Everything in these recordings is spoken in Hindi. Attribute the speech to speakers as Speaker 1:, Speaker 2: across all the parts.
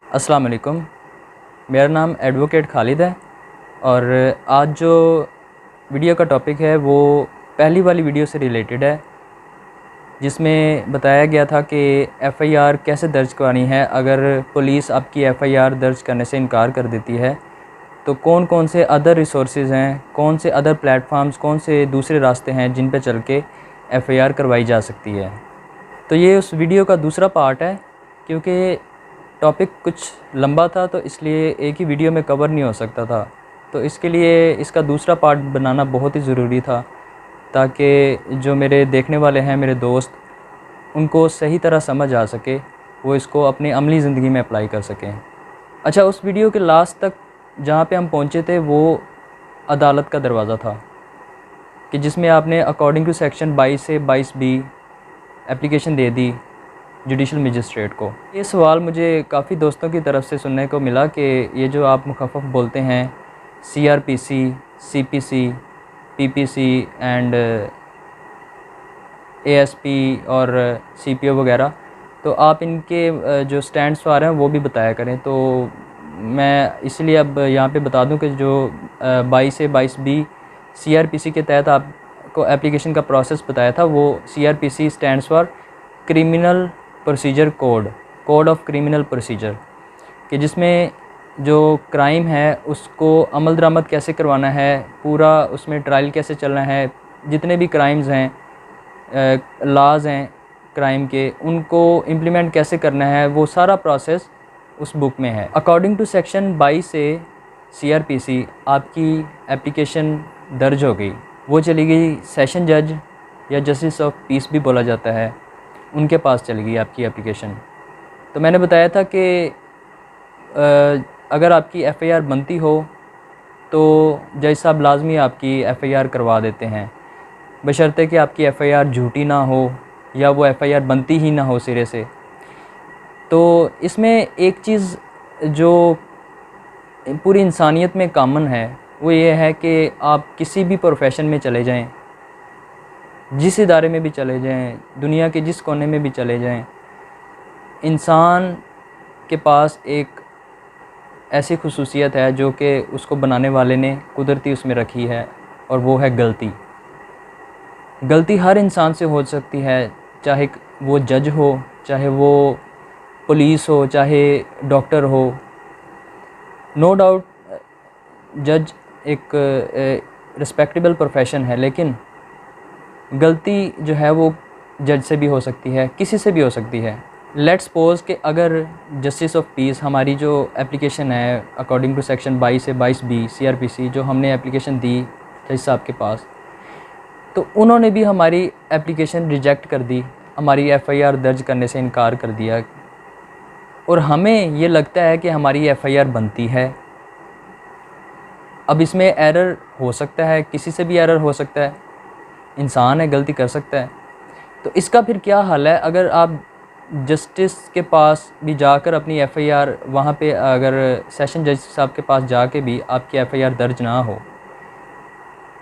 Speaker 1: अस्सलाम वालेकुम। मेरा नाम एडवोकेट खालिद है और आज जो वीडियो का टॉपिक है वो पहली वाली वीडियो से रिलेटेड है, जिसमें बताया गया था कि एफ़आईआर कैसे दर्ज करवानी है अगर पुलिस आपकी एफ़आईआर दर्ज करने से इनकार कर देती है। तो कौन कौन से अदर रिसोर्सेज हैं, कौन से अदर प्लेटफॉर्म्स, कौन से दूसरे रास्ते हैं जिन पे चल के एफ़आईआर करवाई जा सकती है। तो ये उस वीडियो का दूसरा पार्ट है, क्योंकि टॉपिक कुछ लंबा था तो इसलिए एक ही वीडियो में कवर नहीं हो सकता था। तो इसके लिए इसका दूसरा पार्ट बनाना बहुत ही ज़रूरी था, ताकि जो मेरे देखने वाले हैं, मेरे दोस्त, उनको सही तरह समझ आ सके, वो इसको अपनी अमली ज़िंदगी में अप्लाई कर सकें। अच्छा, उस वीडियो के लास्ट तक जहाँ पे हम पहुँचे थे वो अदालत का दरवाज़ा था, कि जिसमें आपने अकॉर्डिंग टू सेक्शन 22 से 22B एप्लीकेशन दे दी जुडिशल मजिस्ट्रेट को। ये सवाल मुझे काफ़ी दोस्तों की तरफ से सुनने को मिला कि ये जो आप मुखफ़फ़ बोलते हैं CRPC, CPC, PPC and ASP और CPO वगैरह, तो आप इनके जो स्टैंड्स आ रहे हैं वो भी बताया करें। तो मैं इसलिए अब यहाँ पे बता दूं कि जो 22 से 22B CRPC के तहत आपको एप्लीकेशन का प्रोसेस बताया था, वो CRPC stands for criminal procedure code of criminal procedure, कि जिसमें जो क्राइम है उसको अमल दरामद कैसे करवाना है, पूरा उसमें ट्रायल कैसे चलना है, जितने भी क्राइम्स हैं, लॉज हैं क्राइम के, उनको इम्प्लीमेंट कैसे करना है, वो सारा प्रोसेस उस बुक में है। अकॉर्डिंग टू सेक्शन 22 से CRPC आपकी एप्लीकेशन दर्ज हो गई, वो चली गई सेशन जज या जस्टिस ऑफ पीस भी बोला जाता है, उनके पास चली गई आपकी एप्लीकेशन। तो मैंने बताया था कि अगर आपकी एफ़आईआर बनती हो तो जज साहब लाजमी आपकी एफ़आईआर करवा देते हैं, बशर्ते कि आपकी एफ़आईआर झूठी ना हो या वो एफ़आईआर बनती ही ना हो सिरे से। तो इसमें एक चीज़ जो पूरी इंसानियत में कॉमन है वो ये है कि आप किसी भी प्रोफेशन में चले जाएं, जिस इदारे में भी चले जाएं, दुनिया के जिस कोने में भी चले जाएं, इंसान के पास एक ऐसी खुसूसियत है जो कि उसको बनाने वाले ने कुदरती उसमें रखी है, और वो है गलती। गलती हर इंसान से हो सकती है, चाहे वो जज हो, चाहे वो पुलिस हो, चाहे डॉक्टर हो। नो डाउट जज एक रिस्पेक्टेबल प्रोफेशन है, लेकिन गलती जो है वो जज से भी हो सकती है, किसी से भी हो सकती है। लेट्स सपोज कि अगर जस्टिस ऑफ पीस हमारी जो एप्लीकेशन है अकॉर्डिंग टू सेक्शन 22 से 22B CRPC जो हमने एप्लीकेशन दी जज साहब के पास, तो उन्होंने भी हमारी एप्लीकेशन रिजेक्ट कर दी, हमारी एफ़आईआर दर्ज करने से इनकार कर दिया, और हमें ये लगता है कि हमारी एफ़आईआर बनती है। अब इसमें एरर हो सकता है, किसी से भी एरर हो सकता है, इंसान है, गलती कर सकता है। तो इसका फिर क्या हल है? अगर आप जस्टिस के पास भी जाकर अपनी एफ़आईआर, वहाँ पे अगर सेशन जज साहब के पास जाके भी आपकी एफ़आईआर दर्ज ना हो,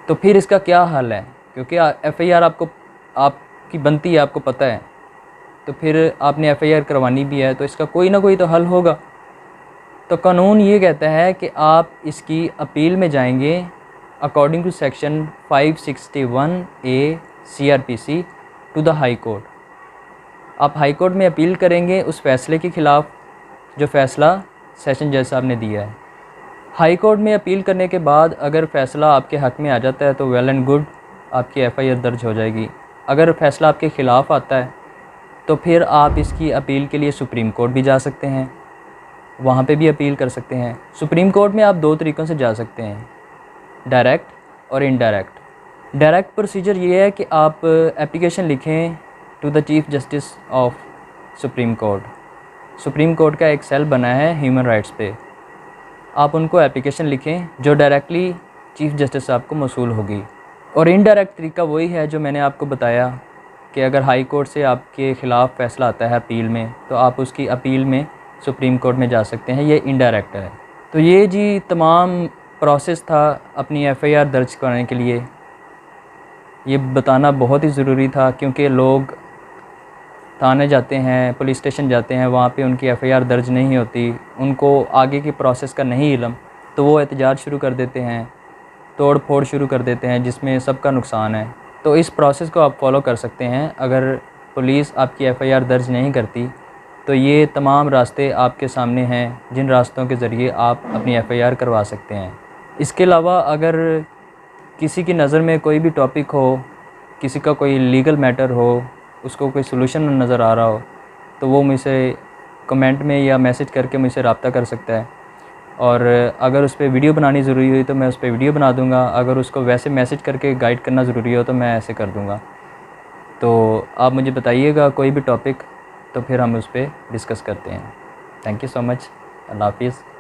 Speaker 1: तो फिर इसका क्या हल है? क्योंकि एफ़आईआर आपकी बनती है, आपको पता है, तो फिर आपने एफ़आईआर करवानी भी है, तो इसका कोई ना कोई तो हल होगा। तो कानून ये कहता है कि आप इसकी अपील में जाएंगे according to section 561A CRPC to the high court. आप हाई कोर्ट में अपील करेंगे उस फैसले के ख़िलाफ़ जो फ़ैसला सेशन जज साहब ने दिया है। हाई कोर्ट में अपील करने के बाद अगर फ़ैसला आपके हक़ में आ जाता है तो वेल एंड गुड, आपकी एफ़आईआर दर्ज हो जाएगी। अगर फ़ैसला आपके ख़िलाफ़ आता है तो फिर आप इसकी अपील के लिए सुप्रीम कोर्ट भी जा सकते हैं, वहाँ पे भी अपील कर सकते हैं। सुप्रीम कोर्ट में आप दो तरीक़ों से जा सकते हैं, डायरेक्ट और इनडायरेक्ट। डायरेक्ट प्रोसीजर ये है कि आप एप्लीकेशन लिखें to the chief justice of supreme court. Supreme court का एक सेल बना है ह्यूमन राइट्स पे, आप उनको एप्लीकेशन लिखें जो डायरेक्टली चीफ़ जस्टिस साहब को मौसूल होगी। और इनडायरेक्ट तरीका वही है जो मैंने आपको बताया कि अगर हाई कोर्ट से आपके ख़िलाफ़ फ़ैसला आता है अपील में, तो आप उसकी अपील में सुप्रीम कोर्ट में जा सकते हैं। ये इनडायरेक्ट है। तो ये जी तमाम प्रोसेस था अपनी एफ़आईआर दर्ज कराने के लिए। ये बताना बहुत ही ज़रूरी था, क्योंकि लोग थाने जाते हैं, पुलिस स्टेशन जाते हैं, वहाँ पे उनकी एफआईआर दर्ज नहीं होती, उनको आगे की प्रोसेस का नहीं इल्म, तो वो एहतजाज शुरू कर देते हैं, तोड़ फोड़ शुरू कर देते हैं, जिसमें सबका नुकसान है। तो इस प्रोसेस को आप फॉलो कर सकते हैं। अगर पुलिस आपकी एफआईआर दर्ज नहीं करती तो ये तमाम रास्ते आपके सामने हैं, जिन रास्तों के ज़रिए आप अपनी एफआईआर करवा सकते हैं। इसके अलावा अगर किसी की नज़र में कोई भी टॉपिक हो, किसी का कोई लीगल मैटर हो, उसको कोई सलूशन नज़र आ रहा हो, तो वो मुझसे कमेंट में या मैसेज करके मुझसे रब्ता कर सकता है। और अगर उस पर वीडियो बनानी ज़रूरी हुई तो मैं उस पर वीडियो बना दूँगा। अगर उसको वैसे मैसेज करके गाइड करना ज़रूरी हो तो मैं ऐसे कर दूँगा। तो आप मुझे बताइएगा कोई भी टॉपिक, तो फिर हम उस पर डिस्कस करते हैं। Thank you so much. अल्लाह हाफ़िज़।